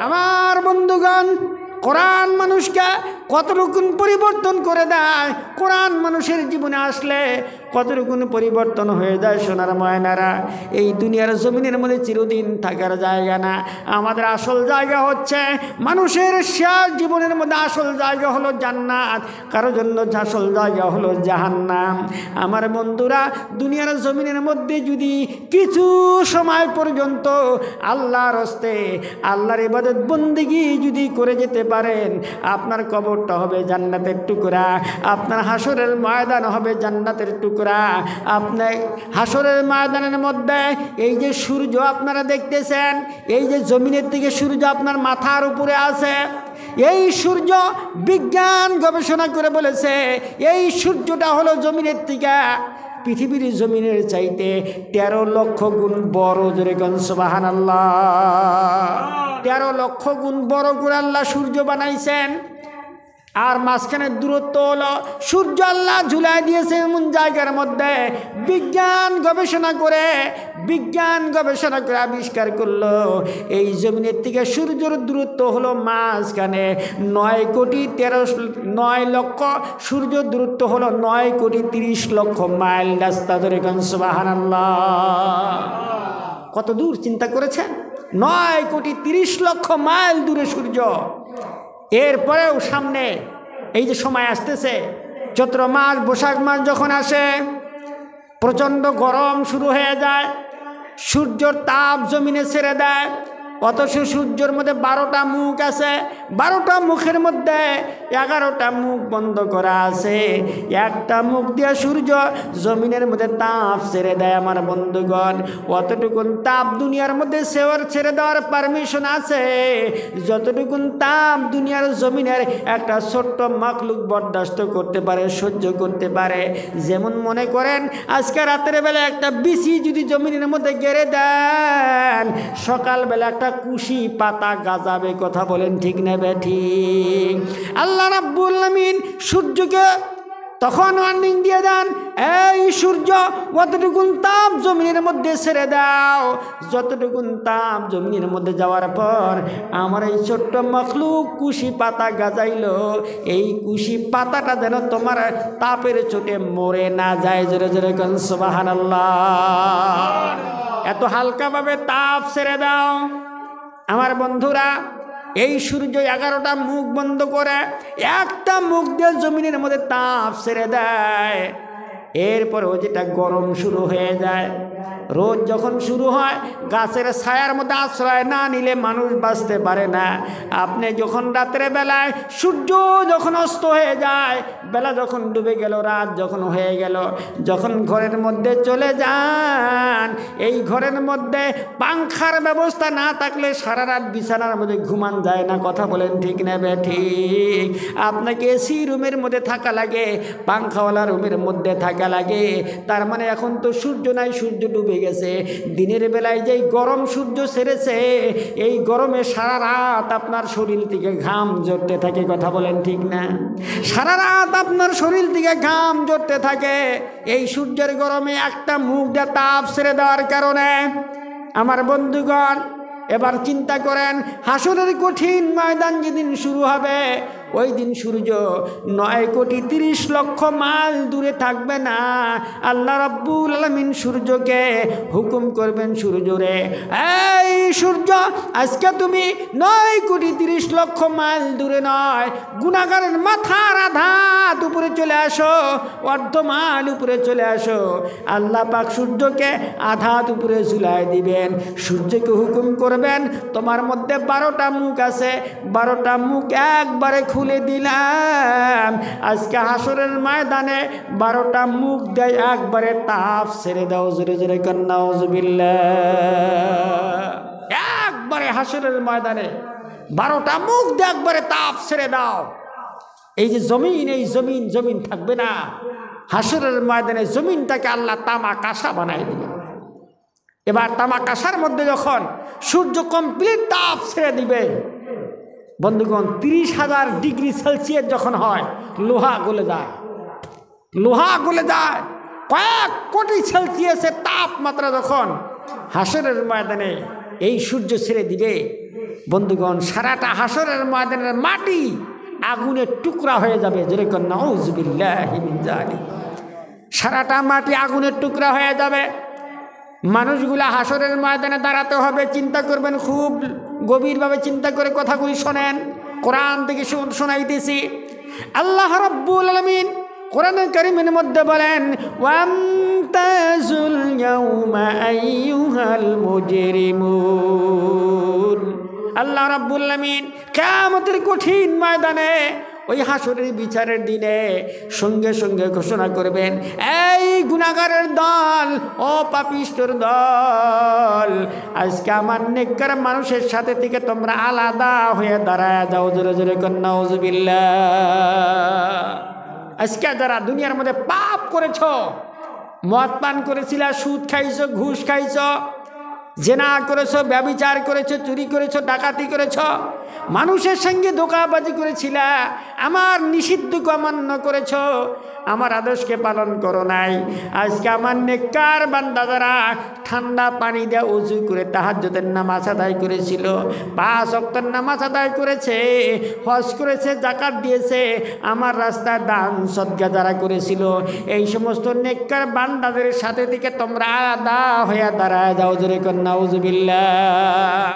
আমার বন্ধুগণ, কোরআন মানুষকে কত রকম পরিবর্তন করে দেয়। কোরআন মানুষের জীবনে আসলে কত রকম পরিবর্তন হয়ে যায়। সোনার ময়নারা, এই দুনিয়ার জমিনের মধ্যে চিরদিন থাকার জায়গা না। আমাদের আসল জায়গা হচ্ছে, মানুষের শেষ জীবনের মধ্যে আসল জায়গা হলো জান্নাত, কারোর জন্য আসল জায়গা হলো জাহান্নাম। আমার বন্ধুরা, দুনিয়ার জমিনের মধ্যে যদি কিছু সময় পর্যন্ত আল্লাহর হস্তে আল্লাহর ইবাদত বন্দেগী যদি করে যেতে পারেন, আপনার কবরটা হবে জান্নাতের টুকরা, আপনার হাসরের ময়দান হবে জান্নাতের টুকরা। আপনার হাসরের ময়দানের মধ্যে এই যে সূর্য আপনারা দেখতেছেন, এই যে জমিনের থেকে সূর্য আপনার মাথার উপরে আছে, এই সূর্য বিজ্ঞান গবেষণা করে বলেছে এই সূর্যটা হলো জমিনের থেকে পৃথিবীর জমিনের চাইতে 13 লক্ষ গুণ বড়। জোরে কোন সুবহানাল্লাহ। 13 লক্ষ গুণ বড় করে আল্লাহ সূর্য বানাইছেন। আর মাঝখানের দূরত্ব হলো, সূর্য আল্লাহ ঝুলাই দিয়েছে এমন জায়গার মধ্যে, বিজ্ঞান গবেষণা করে আবিষ্কার করলো এই জমিনের থেকে সূর্যের দূরত্ব হলো মাঝখানে 9 লক্ষ, সূর্য দূরত্ব হলো 9,30 লক্ষ মাইল রাস্তা। ধরে কোন সুবহানাল্লাহ। কত দূর চিন্তা করেছেন? 9,30 লক্ষ মাইল দূরে সূর্য। এরপরেও সামনে এই যে সময় আসতেছে, চৈত্র মাস বৈশাখ মাস যখন আসে, প্রচণ্ড গরম শুরু হয়ে যায়, সূর্যর তাপ জমিনে ছেড়ে দেয়। অথচ সূর্যের মধ্যে 12টা মুখ আছে, 12টা মুখের মধ্যে 11টা মুখ বন্ধ করা আছে। একটা মুখ দিয়ে সূর্য জমিনের মধ্যে তাপ ছেড়ে দেয়। আমার বন্ধুগণ, অতটুকুন তাপ দুনিয়ার মধ্যে ছেড়ে দেওয়ার পারমিশন আছে যতটুকুন তাপ দুনিয়ার জমিনের একটা ছোট্ট মাখলুক বরদাস্ত করতে পারে, সহ্য করতে পারে। যেমন মনে করেন আজকে রাতের বেলা একটা বিসি যদি জমিনের মধ্যে গেড়ে দেন, সকালবেলা একটা কুশি পাতা গাজাবে। কথা বলেন ঠিক না ঠিক? আল্লাহ রাব্বুল আলামিন সূর্যকে তখন ওয়ার্নিং দিয়ে দেন, এই সূর্য অতটুকুন তাপ জমিনের মধ্যে ছেড়ে দাও। যতটুকুন তাপ জমিনের মধ্যে যাওয়ার পর আমার এই ছোট্ট মখলুক কুশি পাতা গাজাইলো, এই কুশি পাতাটা যেন তোমার তাপের চোটে মরে না যায়। জোরে জোরে কোন সুবহানাল্লাহ। এত হালকাভাবে তাপ ছেড়ে দাও। আমার বন্ধুরা, এই সূর্য 11টা মুখ বন্ধ করে একটা মুখ দিয়ে জমিনের মধ্যে তাপ ছেড়ে দেয়। এরপরেও যেটা গরম শুরু হয়ে যায়। রোদ যখন শুরু হয়, গাছের ছায়ার মধ্যে আশ্রয় না নিলে মানুষ বাঁচতে পারে না। আপনি যখন রাতের বেলায় সূর্য যখন অস্ত হয়ে যায়, বেলা যখন ডুবে গেল, রাত যখন হয়ে গেল, যখন ঘরের মধ্যে চলে যান, এই ঘরের মধ্যে পাংখার ব্যবস্থা না থাকলে সারা রাত বিছানার মধ্যে ঘুমান যায় না। কথা বলেন ঠিক না ঠিক? আপনাকে এসি রুমের মধ্যে থাকা লাগে, পাংখাওয়ালা রুমের মধ্যে থাকা লাগে। তার মানে এখন তো সূর্য নাই, সূর্য ডুবে গেছে। দিনের বেলায় যেই গরম সূর্য ছেড়েছে, এই গরমে সারা রাত আপনার শরীর থেকে ঘাম ঝরতে থাকে। কথা বলেন ঠিক না? সারা রাত আপনার শরীর থেকে ঘাম ঝরতে থাকে এই সূর্যের গরমে একটা মুখ দিয়ে তাপ ছেড়ে দেওয়ার কারণে। আমার বন্ধুগণ, এবার চিন্তা করেন, হাসরের কঠিন ময়দান যেদিন শুরু হবে, ওই দিন সূর্য 9,30 লক্ষ মাইল দূরে থাকবে না। আল্লাহ রাব্বুল আলামিন সূর্যকে হুকুম করবেন, সূর্যরে, এই সূর্য, আজকে তুমি 9,30 লক্ষ মাইল দূরে নয়, গুনাহগারের মাথার আধাত উপরে চলে আসো, অর্ধ মাইল উপরে চলে আসো। আল্লাহ পাক সূর্যকে আধাত উপরে ঝুলাই দিবেন। সূর্যকে হুকুম করবেন, তোমার মধ্যে 12টা মুখ আছে, 12টা মুখ একবারে খুলে দিলাম। আজকে হাসরের ময়দানে 12টা মুখ দেয় একবারে তাপ ছেড়ে দাও। জোরে জোরে কান্না নাউযুবিল্লাহ। একবারে হাসরের ময়দানে 12টা মুখ দিয়ে একবারে তাপ ছেড়ে দাও। এই যে জমিন, এই জমিন থাকবে না। হাসরের ময়দানে জমিনটাকে আল্লাহ তামা কাঁসা বানাই দিল। এবার তামা কাঁসার মধ্যে যখন সূর্য কমপ্লিট তাপ ছেড়ে দিবে, বন্ধুগণ, 30,000 ডিগ্রি সেলসিয়াস যখন হয়, লোহা গলে যায়। কয়েক কোটি সেলসিয়াসের তাপমাত্রা যখন হাসরের ময়দানে এই সূর্য ছেড়ে দিবে, বন্ধুগণ সারাটা হাসরের ময়দানের মাটি আগুনের টুকরা হয়ে যাবে, যেরকম নাউযুবিল্লাহি মিন যালিক। সারাটা মাটি আগুনের টুকরা হয়ে যাবে। মানুষগুলা হাসরের ময়দানে দাঁড়াতে হবে। চিন্তা করবেন, খুব গভীরভাবে চিন্তা করে কথাগুলি শোনেন। কোরআন থেকে শোনাইতেছি। আল্লাহ রাব্বুল আলামিন কোরআনে কারীমের মধ্যে বলেন, ওয়ামতাজুল ইয়াউমা আইয়ুহাল মুজরিমুন। আল্লাহ রাব্বুল আলামিন কিয়ামতের কঠিন ময়দানে, ওই হাসরের বিচারের দিনে সঙ্গে সঙ্গে ঘোষণা করবেন, এই গুনাহগারের দল, ও পাপিষ্ঠর দল, আজকে আমার নেককার মানুষের সাথে থেকে তোমরা আলাদা হয়ে দাঁড়ায় যাও। জোরে জোরে কন্যা নাউযুবিল্লাহ। আজকে যারা দুনিয়ার মধ্যে পাপ করেছ, মদ পান করেছিল, সুদ খাইছ, ঘুষ খাইছ, জেনা করেছ, ব্যভিচার করেছ, চুরি করেছ, ডাকাতি করেছ, মানুষের সঙ্গে ধোঁকাবাজি করেছিল, আমার নিষিদ্ধকে অমান্য করেছ, আমার আদেশকে পালন করো নাই। আজকে আমার নেককার বান্দা যারা ঠান্ডা পানি দিয়ে উযু করে তাহাজ্জুদের নামাজ আদায় করেছিল, 5 ওয়াক্তের নামাজ আদায় করেছে, হজ করেছে, যাকাত দিয়েছে, আমার রাস্তায় দান সদকা যারা করেছিল, এই সমস্ত নেককার বান্দাদের সাথে থেকে তোমরা আলাদা হয়ে দাঁড়ায় যাও। জোরে কন্যা নাউযুবিল্লাহ।